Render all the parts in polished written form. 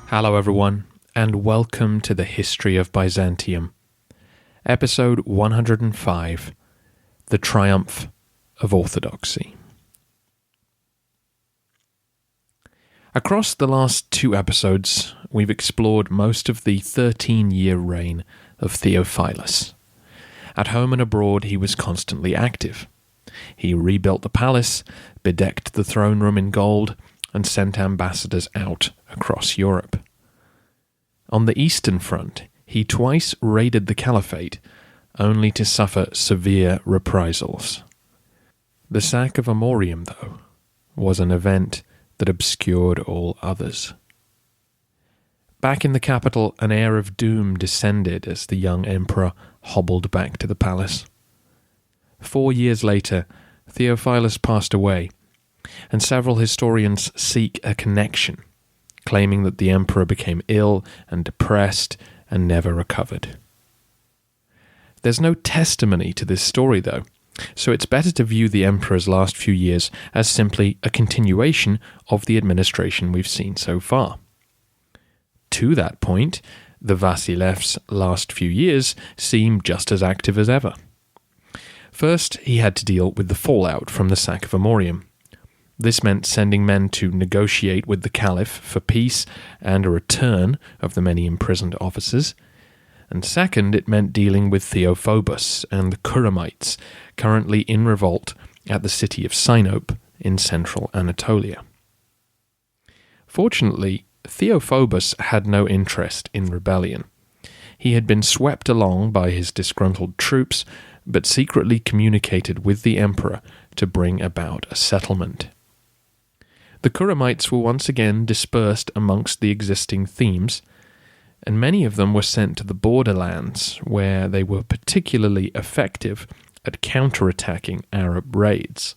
Hello everyone, and welcome to the History of Byzantium, episode 105, The Triumph of Orthodoxy. Across the last two episodes, we've explored most of the 13-year reign of Theophilus. At home and abroad, he was constantly active. He rebuilt the palace, bedecked the throne room in gold, and sent ambassadors out across Europe. On the Eastern Front, he twice raided the Caliphate, only to suffer severe reprisals. The sack of Amorium, though, was an event that obscured all others. Back in the capital, an air of doom descended as the young emperor hobbled back to the palace. 4 years later, Theophilus passed away, and several historians seek a connection, claiming that the emperor became ill and depressed and never recovered. There's no testimony to this story, though, so it's better to view the emperor's last few years as simply a continuation of the administration we've seen so far. To that point, the Vasilevs' last few years seem just as active as ever. First, he had to deal with the fallout from the sack of Amorium. This meant sending men to negotiate with the Caliph for peace and a return of the many imprisoned officers. And second, it meant dealing with Theophilus and the Kuramites, currently in revolt at the city of Sinope in central Anatolia. Fortunately, Theophilus had no interest in rebellion. He had been swept along by his disgruntled troops, but secretly communicated with the emperor to bring about a settlement. The Kuramites were once again dispersed amongst the existing themes, and many of them were sent to the borderlands, where they were particularly effective at counterattacking Arab raids.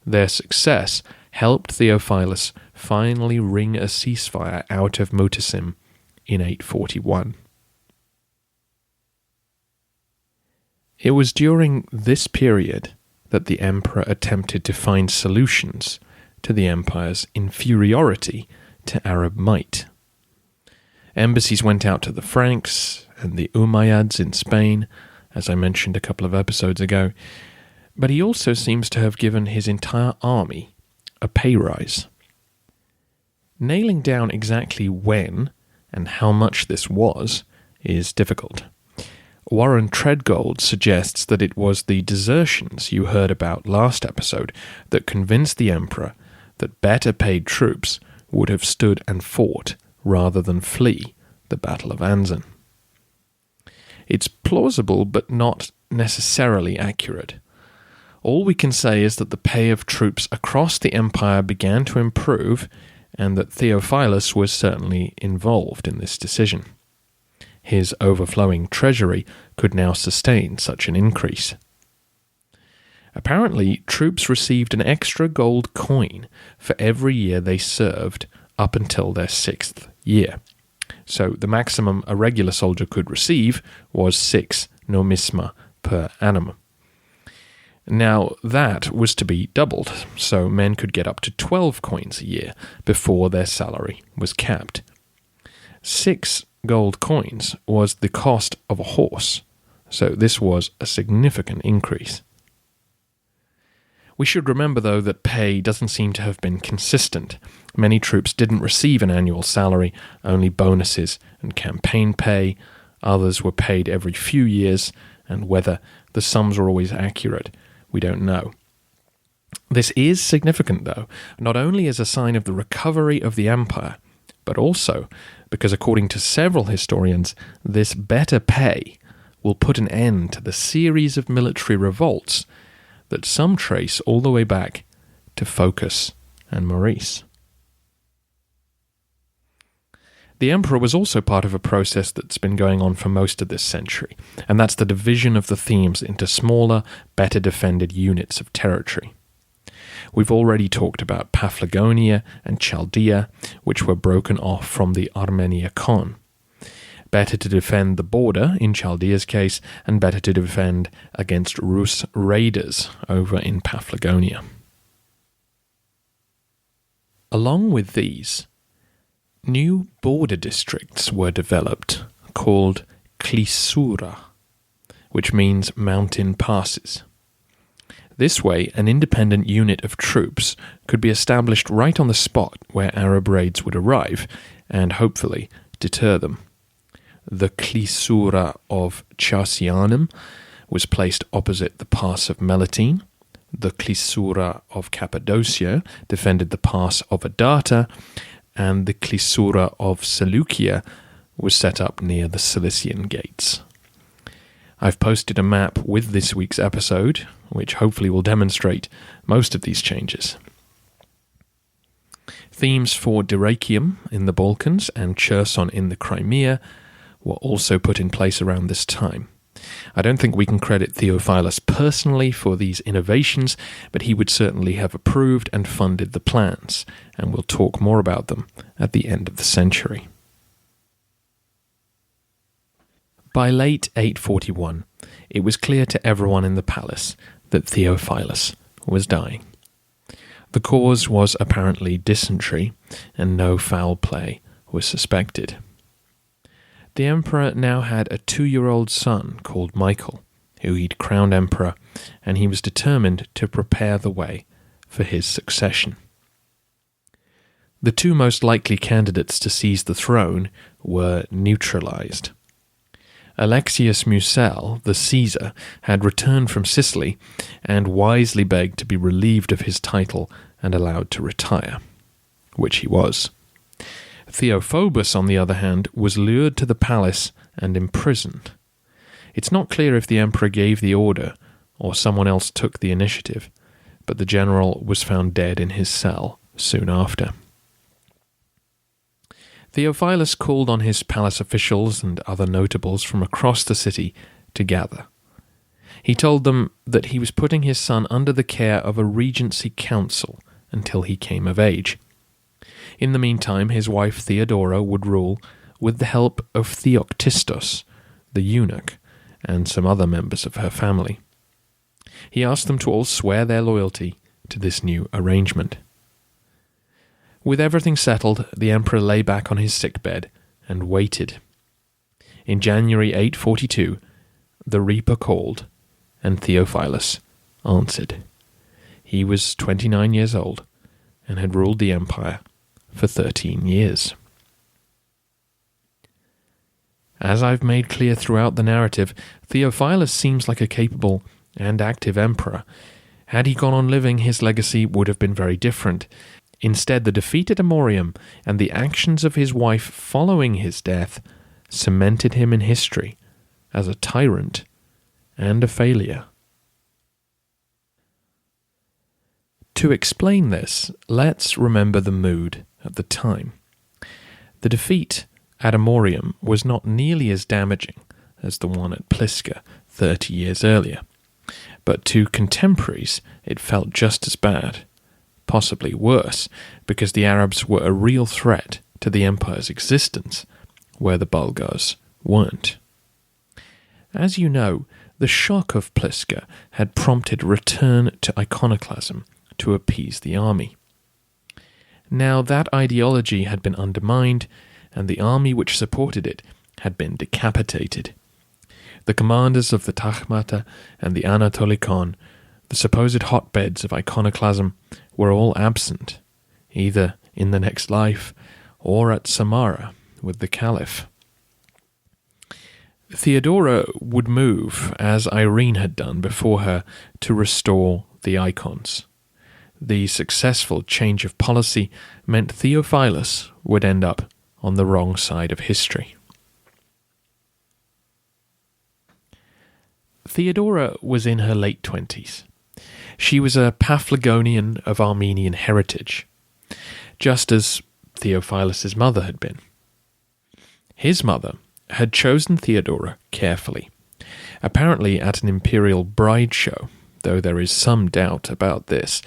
Their success helped Theophilus finally wring a ceasefire out of Mutasim in 841. It was during this period that the emperor attempted to find solutions to the empire's inferiority to Arab might. Embassies went out to the Franks and the Umayyads in Spain, as I mentioned a couple of episodes ago, but he also seems to have given his entire army a pay rise. Nailing down exactly when and how much this was is difficult. Warren Treadgold suggests that it was the desertions you heard about last episode that convinced the emperor that better paid troops would have stood and fought rather than flee the Battle of Anzan. It's plausible but not necessarily accurate. All we can say is that the pay of troops across the empire began to improve, and that Theophilus was certainly involved in this decision. His overflowing treasury could now sustain such an increase. Apparently, troops received an extra gold coin for every year they served up until their 6th year. So the maximum a regular soldier could receive was 6 nomisma per annum. Now, that was to be doubled, so men could get up to 12 coins a year before their salary was capped. 6 gold coins was the cost of a horse, so this was a significant increase. We should remember, though, that pay doesn't seem to have been consistent. Many troops didn't receive an annual salary, only bonuses and campaign pay. Others were paid every few years, and whether the sums were always accurate, we don't know. This is significant, though, not only as a sign of the recovery of the empire, but also because, according to several historians, this better pay will put an end to the series of military revolts that some trace all the way back to Phocas and Maurice. The emperor was also part of a process that's been going on for most of this century, and that's the division of the themes into smaller, better defended units of territory. We've already talked about Paphlagonia and Chaldea, which were broken off from the Armeniacon. better to defend the border in Chaldea's case, and better to defend against Rus raiders over in Paphlagonia. Along with these, new border districts were developed called Klissura, which means mountain passes. This way, an independent unit of troops could be established right on the spot where Arab raids would arrive, and hopefully deter them. The Klissura of Charcianum was placed opposite the pass of Melitene. The Klissura of Cappadocia defended the pass of Adata, and the Klissura of Seleucia was set up near the Cilician gates. I've posted a map with this week's episode, which hopefully will demonstrate most of these changes. Themes for Dyrrhachium in the Balkans and Cherson in the Crimea were also put in place around this time. I don't think we can credit Theophilus personally for these innovations, but he would certainly have approved and funded the plans, and we'll talk more about them at the end of the century. By late 841, it was clear to everyone in the palace that Theophilus was dying. The cause was apparently dysentery, and no foul play was suspected. The emperor now had a 2-year-old son called Michael, who he'd crowned emperor, and he was determined to prepare the way for his succession. The two most likely candidates to seize the throne were neutralized. Alexius Mucel, the Caesar, had returned from Sicily and wisely begged to be relieved of his title and allowed to retire, which he was. Theophobus, on the other hand, was lured to the palace and imprisoned. It's not clear if the emperor gave the order or someone else took the initiative, but the general was found dead in his cell soon after. Theophilus called on his palace officials and other notables from across the city to gather. He told them that he was putting his son under the care of a regency council until he came of age. In the meantime, his wife Theodora would rule with the help of Theoctistos, the eunuch, and some other members of her family. He asked them to all swear their loyalty to this new arrangement. With everything settled, the emperor lay back on his sickbed and waited. In January 842, the reaper called, and Theophilus answered. He was 29 years old and had ruled the empire for 13 years. As I've made clear throughout the narrative, Theophilus seems like a capable and active emperor. Had he gone on living, his legacy would have been very different. Instead, the defeat at Amorium and the actions of his wife following his death cemented him in history as a tyrant and a failure. To explain this, let's remember the mood at the time. The defeat at Amorium was not nearly as damaging as the one at Pliska 30 years earlier, but to contemporaries it felt just as bad, possibly worse, because the Arabs were a real threat to the empire's existence, where the Bulgars weren't. As you know, the shock of Pliska had prompted a return to iconoclasm to appease the army. Now that ideology had been undermined, and the army which supported it had been decapitated. The commanders of the Tachmata and the Anatolikon, the supposed hotbeds of iconoclasm, were all absent, either in the next life or at Samarra with the Caliph. Theodora would move, as Irene had done before her, to restore the icons. The successful change of policy meant Theophilus would end up on the wrong side of history. Theodora was in her late 20s. She was a Paphlagonian of Armenian heritage, just as Theophilus' mother had been. His mother had chosen Theodora carefully, apparently at an imperial bride show, though there is some doubt about this.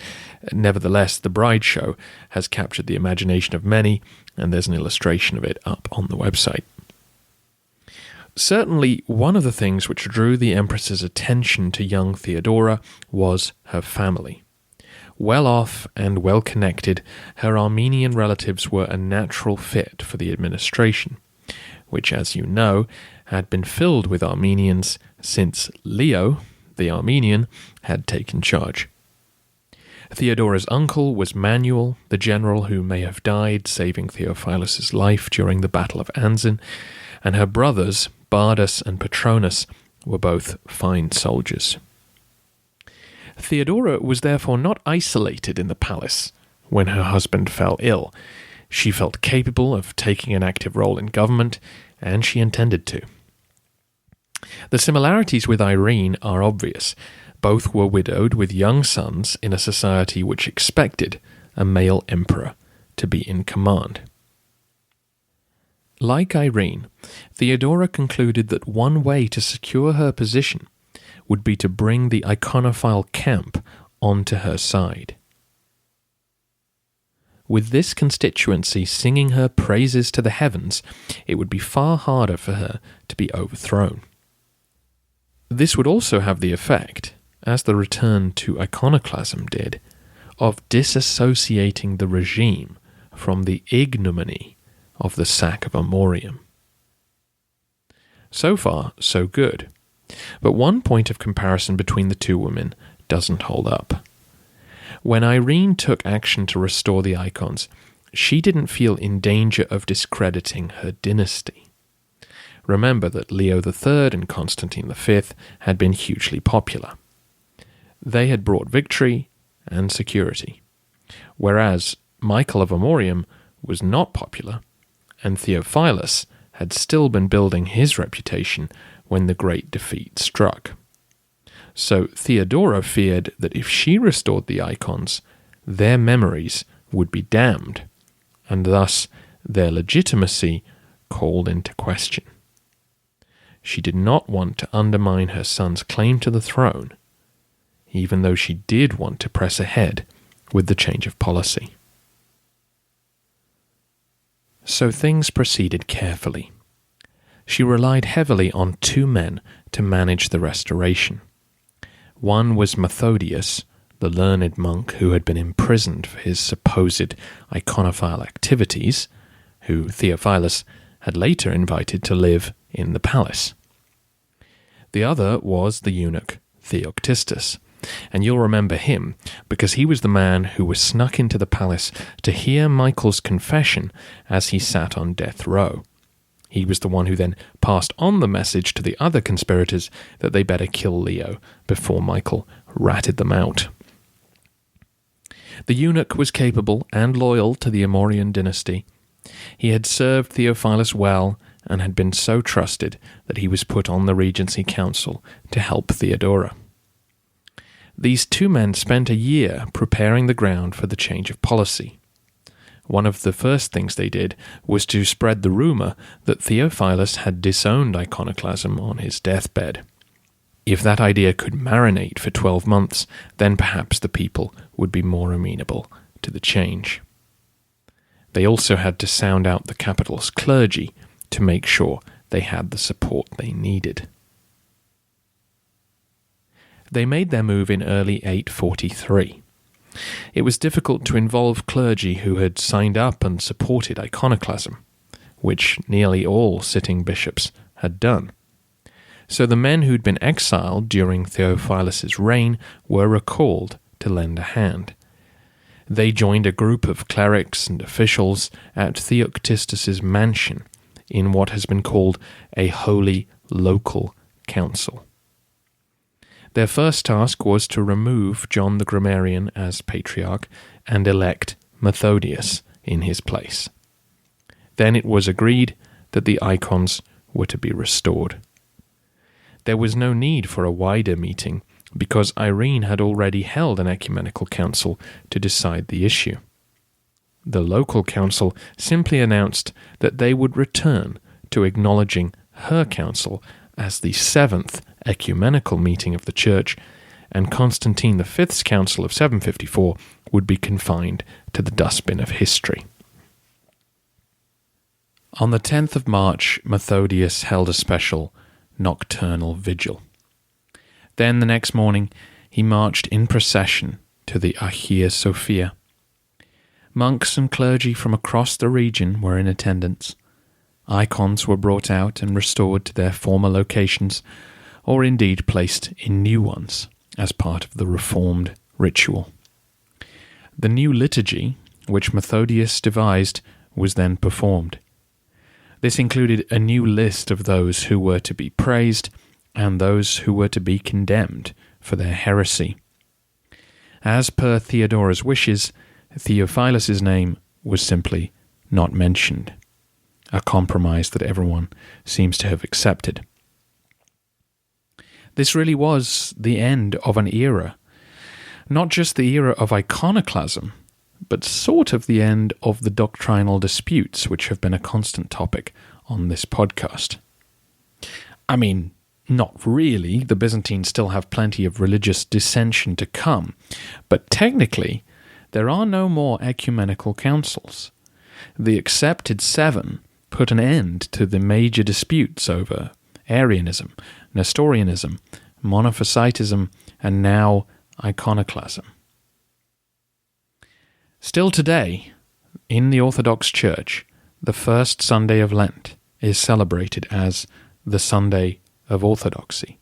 Nevertheless, the bride show has captured the imagination of many, and there's an illustration of it up on the website. Certainly, one of the things which drew the empress's attention to young Theodora was her family. Well off and well connected, her Armenian relatives were a natural fit for the administration, which, as you know, had been filled with Armenians since Leo, the Armenian, had taken charge. Theodora's uncle was Manuel, the general who may have died saving Theophilus' life during the Battle of Anzin, and her brothers, Bardas and Patronus, were both fine soldiers. Theodora was therefore not isolated in the palace when her husband fell ill. She felt capable of taking an active role in government, and she intended to. The similarities with Irene are obvious. Both were widowed with young sons in a society which expected a male emperor to be in command. Like Irene, Theodora concluded that one way to secure her position would be to bring the Iconophile camp onto her side. With this constituency singing her praises to the heavens, it would be far harder for her to be overthrown. This would also have the effect, as the return to iconoclasm did, of disassociating the regime from the ignominy of the sack of Amorium. So far, so good. But one point of comparison between the two women doesn't hold up. When Irene took action to restore the icons, she didn't feel in danger of discrediting her dynasty. Remember that Leo III and Constantine V had been hugely popular. They had brought victory and security, whereas Michael of Amorium was not popular, and Theophilus had still been building his reputation when the great defeat struck. So Theodora feared that if she restored the icons, their memories would be damned, and thus their legitimacy called into question. She did not want to undermine her son's claim to the throne, even though she did want to press ahead with the change of policy. So things proceeded carefully. She relied heavily on two men to manage the restoration. One was Methodius, the learned monk who had been imprisoned for his supposed iconophile activities, who Theophilus had later invited to live in the palace. The other was the eunuch Theoctistus, and you'll remember him because he was the man who was snuck into the palace to hear Michael's confession as he sat on death row. He was the one who then passed on the message to the other conspirators that they better kill Leo before Michael ratted them out. The eunuch was capable and loyal to the Amorian dynasty. He had served Theophilus well and had been so trusted that he was put on the Regency Council to help Theodora. These two men spent a year preparing the ground for the change of policy. One of the first things they did was to spread the rumor that Theophilus had disowned iconoclasm on his deathbed. If that idea could marinate for 12 months, then perhaps the people would be more amenable to the change. They also had to sound out the capital's clergy to make sure they had the support they needed. They made their move in early 843. It was difficult to involve clergy who had signed up and supported iconoclasm, which nearly all sitting bishops had done. So the men who'd been exiled during Theophilus' reign were recalled to lend a hand. They joined a group of clerics and officials at Theoctistus' mansion in what has been called a holy local council. Their first task was to remove John the Grammarian as patriarch and elect Methodius in his place. Then it was agreed that the icons were to be restored. There was no need for a wider meeting because Irene had already held an ecumenical council to decide the issue. The local council simply announced that they would return to acknowledging her council as the seventh ecumenical meeting of the Church, and Constantine V's council of 754 would be confined to the dustbin of history. On the 10th of March, Methodius held a special nocturnal vigil. Then the next morning, he marched in procession to the Hagia Sophia. Monks and clergy from across the region were in attendance. Icons were brought out and restored to their former locations, or indeed placed in new ones as part of the reformed ritual. The new liturgy, which Methodius devised, was then performed. This included a new list of those who were to be praised and those who were to be condemned for their heresy. As per Theodora's wishes, Theophilus' name was simply not mentioned, a compromise that everyone seems to have accepted. This really was the end of an era, not just the era of iconoclasm, but sort of the end of the doctrinal disputes which have been a constant topic on this podcast. I mean, not really. The Byzantines still have plenty of religious dissension to come, but technically, there are no more ecumenical councils. The accepted seven put an end to the major disputes over Arianism, Nestorianism, Monophysitism, and now iconoclasm. Still today, in the Orthodox Church, the first Sunday of Lent is celebrated as the Sunday of Orthodoxy,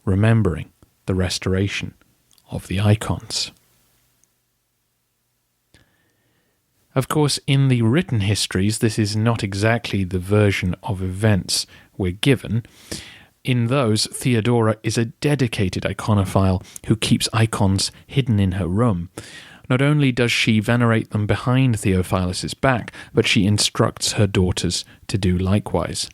remembering the restoration of the icons. Of course, in the written histories, this is not exactly the version of events we're given. In those, Theodora is a dedicated iconophile who keeps icons hidden in her room. Not only does she venerate them behind Theophilus' back, but she instructs her daughters to do likewise.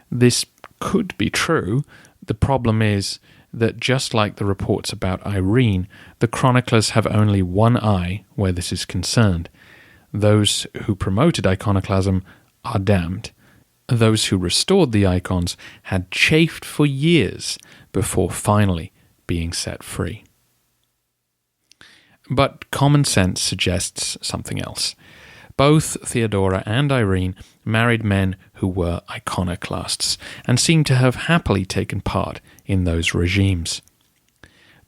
This could be true. The problem is that just like the reports about Irene, the chroniclers have only one eye where this is concerned. Those who promoted iconoclasm are damned. Those who restored the icons had chafed for years before finally being set free. But common sense suggests something else. Both Theodora and Irene married men who were iconoclasts and seem to have happily taken part in those regimes.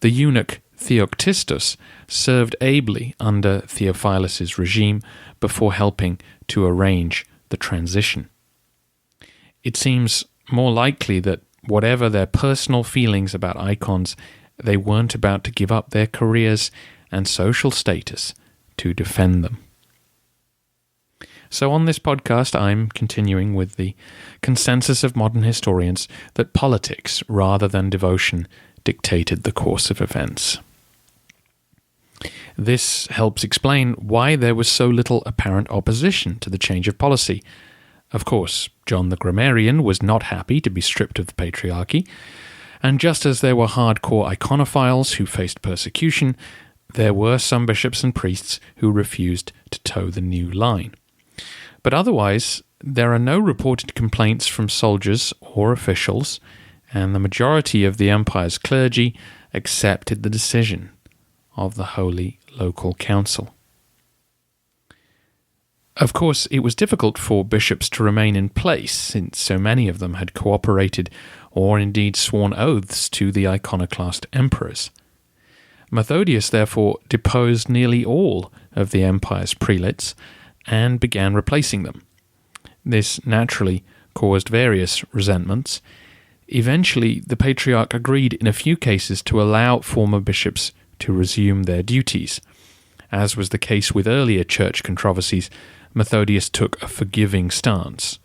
The eunuch Theoctistus served ably under Theophilus' regime before helping to arrange the transition. It seems more likely that whatever their personal feelings about icons, they weren't about to give up their careers and social status to defend them. So on this podcast, I'm continuing with the consensus of modern historians that politics, rather than devotion, dictated the course of events. This helps explain why there was so little apparent opposition to the change of policy. Of course, John the Grammarian was not happy to be stripped of the patriarchy, and just as there were hardcore iconophiles who faced persecution, there were some bishops and priests who refused to toe the new line. But otherwise, there are no reported complaints from soldiers or officials, and the majority of the empire's clergy accepted the decision of the Holy Local Council. Of course, it was difficult for bishops to remain in place, since so many of them had cooperated or indeed sworn oaths to the iconoclast emperors. Methodius therefore deposed nearly all of the empire's prelates and began replacing them. This naturally caused various resentments. Eventually, the patriarch agreed in a few cases to allow former bishops to resume their duties. As was the case with earlier church controversies, Methodius took a forgiving stance.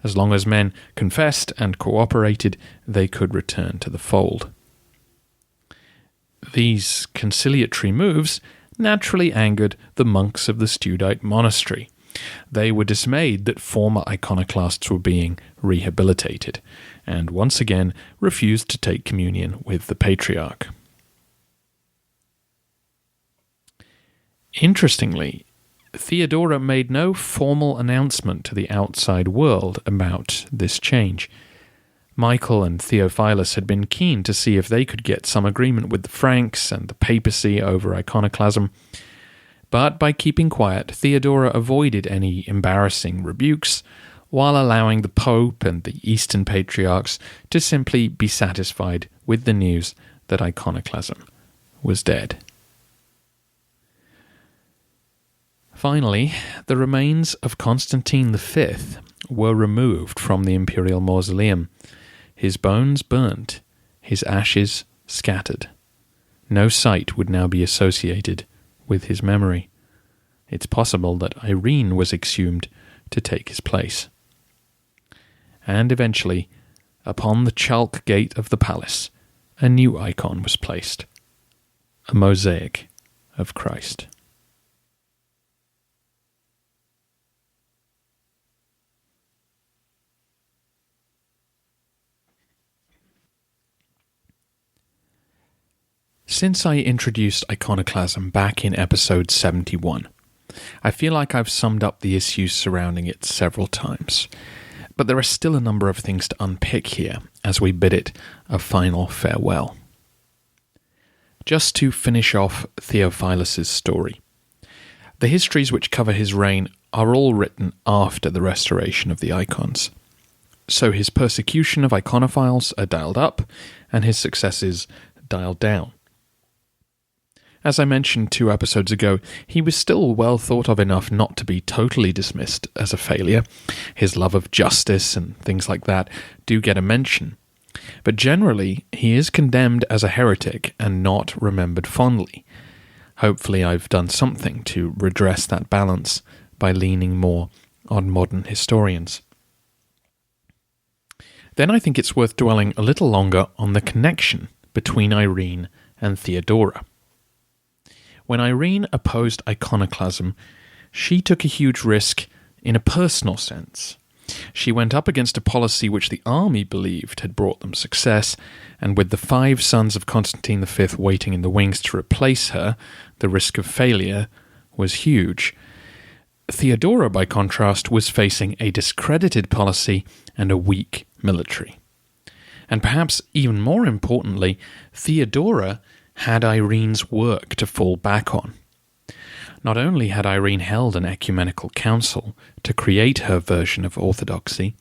As long as men confessed and cooperated, they could return to the fold. These conciliatory moves naturally angered the monks of the Studite monastery. They were dismayed that former iconoclasts were being rehabilitated, and once again refused to take communion with the patriarch. Interestingly, Theodora made no formal announcement to the outside world about this change. Michael and Theophilus had been keen to see if they could get some agreement with the Franks and the papacy over iconoclasm, but by keeping quiet, Theodora avoided any embarrassing rebukes, while allowing the Pope and the Eastern Patriarchs to simply be satisfied with the news that iconoclasm was dead. Finally, the remains of Constantine V were removed from the imperial mausoleum, his bones burnt, his ashes scattered. No site would now be associated with his memory. It's possible that Irene was exhumed to take his place. And eventually, upon the chalk gate of the palace, a new icon was placed, a mosaic of Christ. Since I introduced iconoclasm back in episode 71, I feel like I've summed up the issues surrounding it several times, but there are still a number of things to unpick here as we bid it a final farewell. Just to finish off Theophilus' story, the histories which cover his reign are all written after the restoration of the icons, so his persecution of iconophiles are dialed up and his successes dialed down. As I mentioned 2 episodes ago, he was still well thought of enough not to be totally dismissed as a failure. His love of justice and things like that do get a mention. But generally, he is condemned as a heretic and not remembered fondly. Hopefully I've done something to redress that balance by leaning more on modern historians. Then I think it's worth dwelling a little longer on the connection between Irene and Theodora. When Irene opposed iconoclasm, she took a huge risk in a personal sense. She went up against a policy which the army believed had brought them success, and with the 5 sons of Constantine V waiting in the wings to replace her, the risk of failure was huge. Theodora, by contrast, was facing a discredited policy and a weak military. And perhaps even more importantly, Theodora had Irene's work to fall back on. Not only had Irene held an ecumenical council to create her version of Orthodoxy,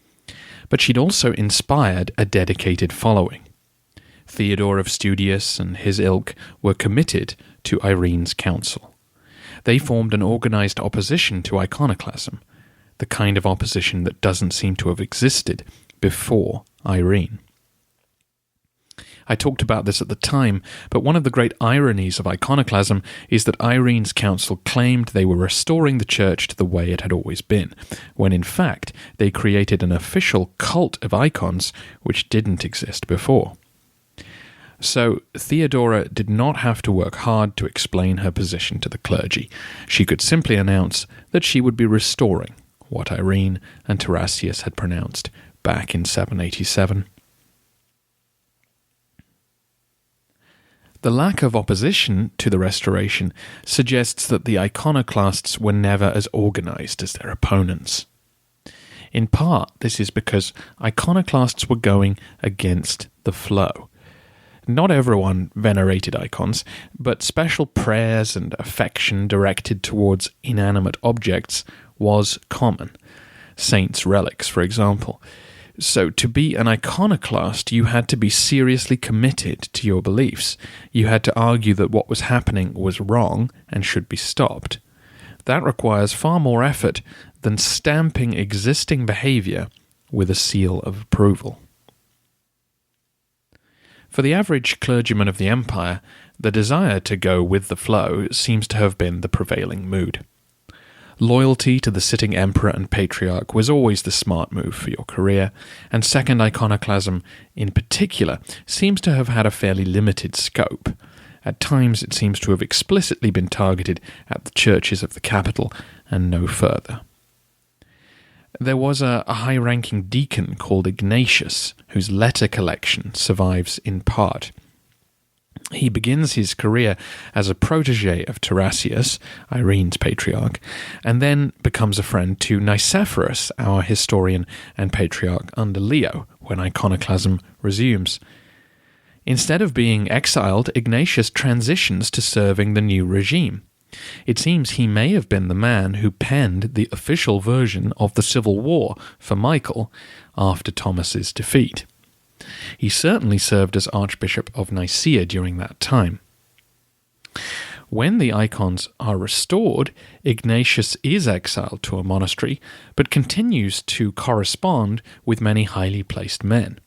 but she'd also inspired a dedicated following. Theodore of Studius and his ilk were committed to Irene's council. They formed an organized opposition to iconoclasm, the kind of opposition that doesn't seem to have existed before Irene. I talked about this at the time, but one of the great ironies of iconoclasm is that Irene's council claimed they were restoring the church to the way it had always been, when in fact they created an official cult of icons which didn't exist before. So Theodora did not have to work hard to explain her position to the clergy. She could simply announce that she would be restoring what Irene and Tarasius had pronounced back in 787. The lack of opposition to the restoration suggests that the iconoclasts were never as organized as their opponents. In part, this is because iconoclasts were going against the flow. Not everyone venerated icons, but special prayers and affection directed towards inanimate objects was common. Saints' relics, for example. So to be an iconoclast, you had to be seriously committed to your beliefs. You had to argue that what was happening was wrong and should be stopped. That requires far more effort than stamping existing behavior with a seal of approval. For the average clergyman of the empire, the desire to go with the flow seems to have been the prevailing mood. Loyalty to the sitting emperor and patriarch was always the smart move for your career, and second iconoclasm, in particular, seems to have had a fairly limited scope. At times it seems to have explicitly been targeted at the churches of the capital and no further. There was a high-ranking deacon called Ignatius, whose letter collection survives in part. He begins his career as a protege of Tarasius, Irene's patriarch, and then becomes a friend to Nicephorus, our historian and patriarch under Leo, when iconoclasm resumes. Instead of being exiled, Ignatius transitions to serving the new regime. It seems he may have been the man who penned the official version of the civil war for Michael after Thomas's defeat. He certainly served as Archbishop of Nicaea during that time. When the icons are restored, Ignatius is exiled to a monastery, but continues to correspond with many highly placed men.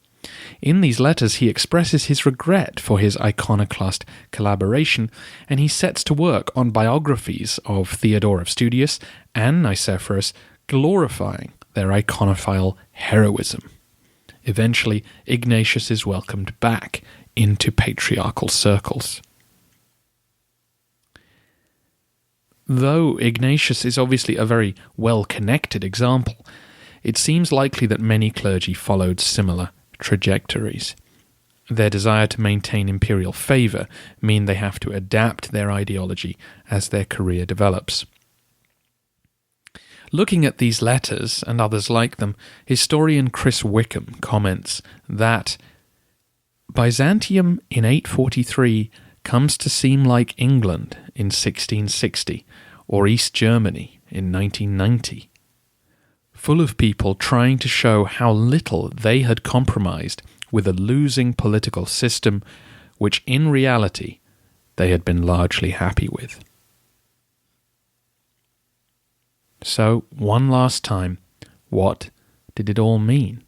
In these letters, he expresses his regret for his Iconoclast collaboration, and he sets to work on biographies of Theodora of Studius and Nicephorus, glorifying their iconophile heroism. Eventually, Ignatius is welcomed back into patriarchal circles. Though Ignatius is obviously a very well-connected example, it seems likely that many clergy followed similar trajectories. Their desire to maintain imperial favour mean they have to adapt their ideology as their career develops. Looking at these letters, and others like them, historian Chris Wickham comments that Byzantium in 843 comes to seem like England in 1660, or East Germany in 1990, full of people trying to show how little they had compromised with a losing political system which in reality they had been largely happy with. So, one last time, what did it all mean?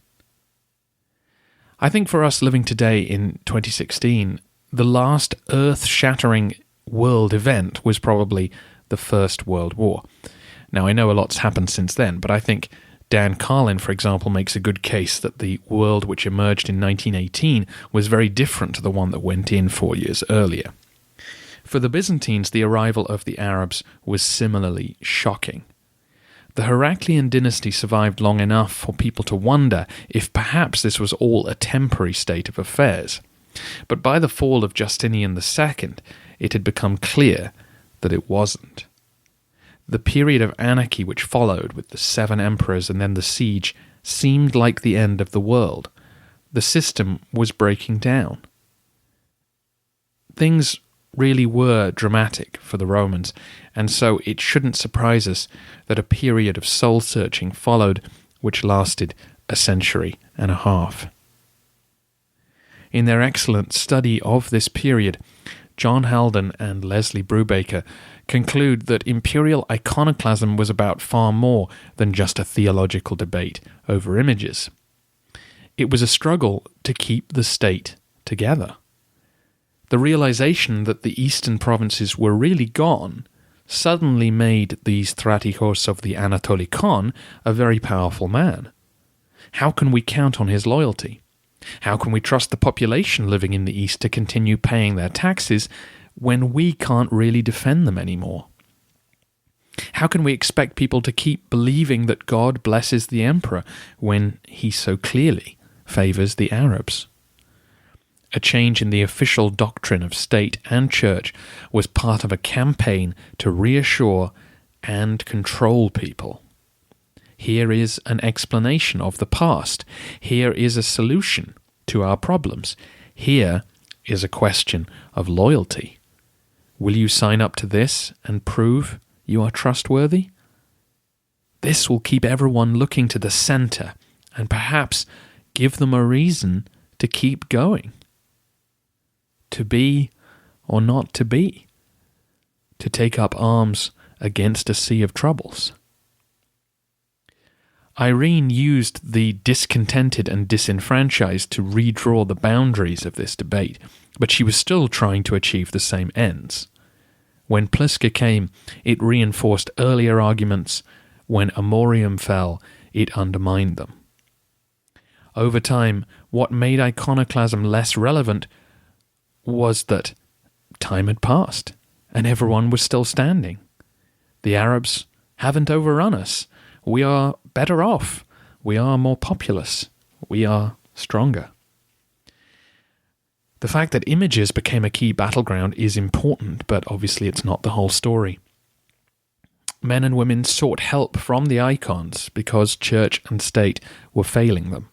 I think for us living today in 2016, the last earth-shattering world event was probably the First World War. Now, I know a lot's happened since then, but I think Dan Carlin, for example, makes a good case that the world which emerged in 1918 was very different to the one that went in 4 years earlier. For the Byzantines, the arrival of the Arabs was similarly shocking. The Heraclean dynasty survived long enough for people to wonder if perhaps this was all a temporary state of affairs. But by the fall of Justinian II, it had become clear that it wasn't. The period of anarchy which followed, with the 7 emperors and then the siege, seemed like the end of the world. The system was breaking down. Things really were dramatic for the Romans, and so it shouldn't surprise us that a period of soul-searching followed, which lasted a century and a half. In their excellent study of this period, John Haldon and Leslie Brubaker conclude that imperial iconoclasm was about far more than just a theological debate over images. It was a struggle to keep the state together. The realization that the eastern provinces were really gone suddenly made the Stratihos of the Anatolikon a very powerful man. How can we count on his loyalty? How can we trust the population living in the east to continue paying their taxes when we can't really defend them anymore? How can we expect people to keep believing that God blesses the emperor when he so clearly favors the Arabs? A change in the official doctrine of state and church was part of a campaign to reassure and control people. Here is an explanation of the past. Here is a solution to our problems. Here is a question of loyalty. Will you sign up to this and prove you are trustworthy? This will keep everyone looking to the center and perhaps give them a reason to keep going. To be or not to be. To take up arms against a sea of troubles. Irene used the discontented and disenfranchised to redraw the boundaries of this debate, but she was still trying to achieve the same ends. When Pliska came, it reinforced earlier arguments. When Amorium fell, it undermined them. Over time, what made iconoclasm less relevant was that time had passed, and everyone was still standing. The Arabs haven't overrun us. We are better off. We are more populous. We are stronger. The fact that images became a key battleground is important, but obviously it's not the whole story. Men and women sought help from the icons because church and state were failing them.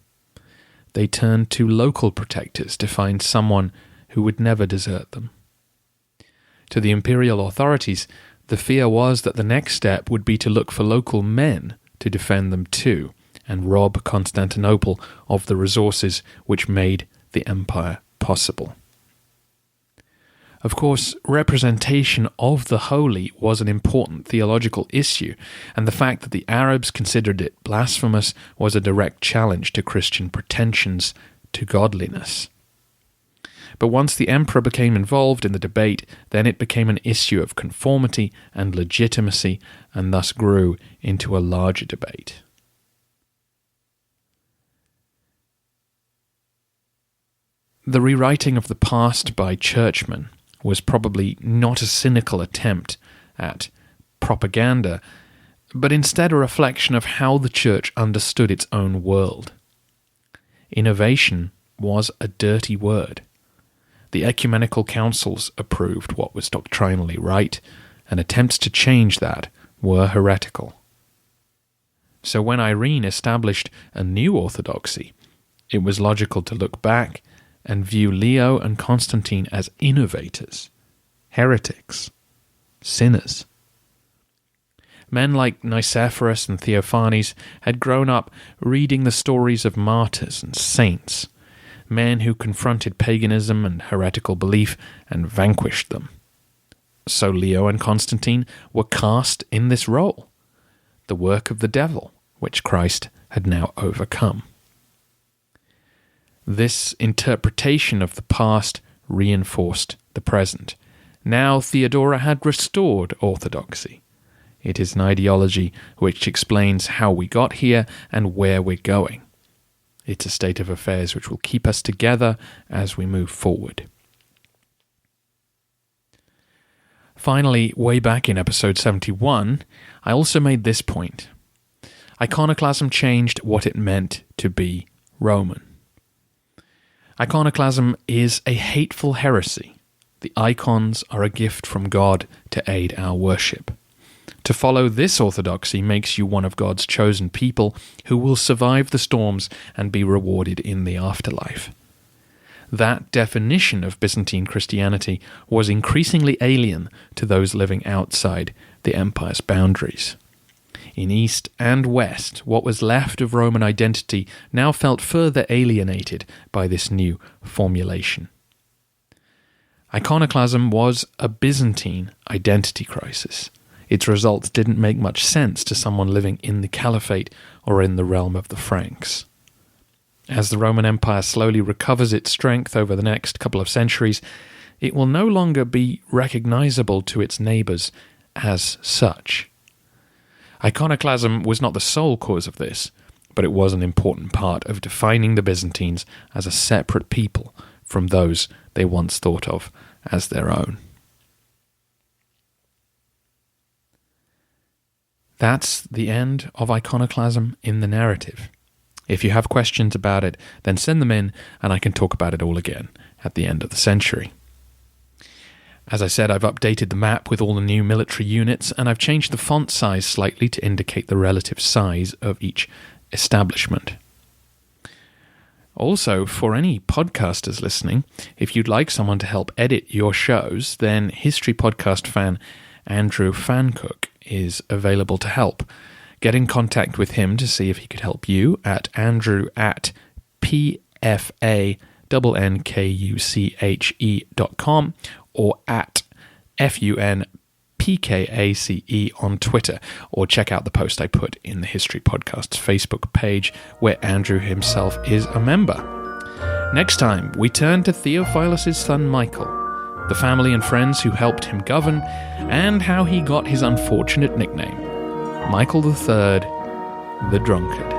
They turned to local protectors to find someone who would never desert them. To the imperial authorities, The fear was that the next step would be to look for local men to defend them too, and rob Constantinople of the resources which made the empire possible. Of course, representation of the holy was an important theological issue, and the fact that the Arabs considered it blasphemous was a direct challenge to Christian pretensions to godliness. But once the emperor became involved in the debate, then it became an issue of conformity and legitimacy, and thus grew into a larger debate. The rewriting of the past by churchmen was probably not a cynical attempt at propaganda, but instead a reflection of how the church understood its own world. Innovation was a dirty word. The ecumenical councils approved what was doctrinally right, and attempts to change that were heretical. So when Irene established a new orthodoxy, it was logical to look back and view Leo and Constantine as innovators, heretics, sinners. Men like Nicephorus and Theophanes had grown up reading the stories of martyrs and saints, men who confronted paganism and heretical belief and vanquished them. So Leo and Constantine were cast in this role, the work of the devil, which Christ had now overcome. This interpretation of the past reinforced the present. Now Theodora had restored orthodoxy. It is an ideology which explains how we got here and where we're going. It's a state of affairs which will keep us together as we move forward. Finally, way back in episode 71, I also made this point. Iconoclasm changed what it meant to be Roman. Iconoclasm is a hateful heresy. The icons are a gift from God to aid our worship. To follow this orthodoxy makes you one of God's chosen people who will survive the storms and be rewarded in the afterlife. That definition of Byzantine Christianity was increasingly alien to those living outside the empire's boundaries. In East and West, what was left of Roman identity now felt further alienated by this new formulation. Iconoclasm was a Byzantine identity crisis. Its results didn't make much sense to someone living in the Caliphate or in the realm of the Franks. As the Roman Empire slowly recovers its strength over the next couple of centuries, it will no longer be recognizable to its neighbors as such. Iconoclasm was not the sole cause of this, but it was an important part of defining the Byzantines as a separate people from those they once thought of as their own. That's the end of iconoclasm in the narrative. If you have questions about it, then send them in and I can talk about it all again at the end of the century. As I said, I've updated the map with all the new military units, and I've changed the font size slightly to indicate the relative size of each establishment. Also, for any podcasters listening, if you'd like someone to help edit your shows, then history podcast fan Andrew Fancook is available to help. Get in contact with him to see if he could help you at andrew@pfankuche.com or at FUNPKACE on Twitter, or check out the post I put in the History Podcast's Facebook page where Andrew himself is a member. Next time, we turn to Theophilus' son Michael, the family and friends who helped him govern, and how he got his unfortunate nickname, Michael III, the Drunkard.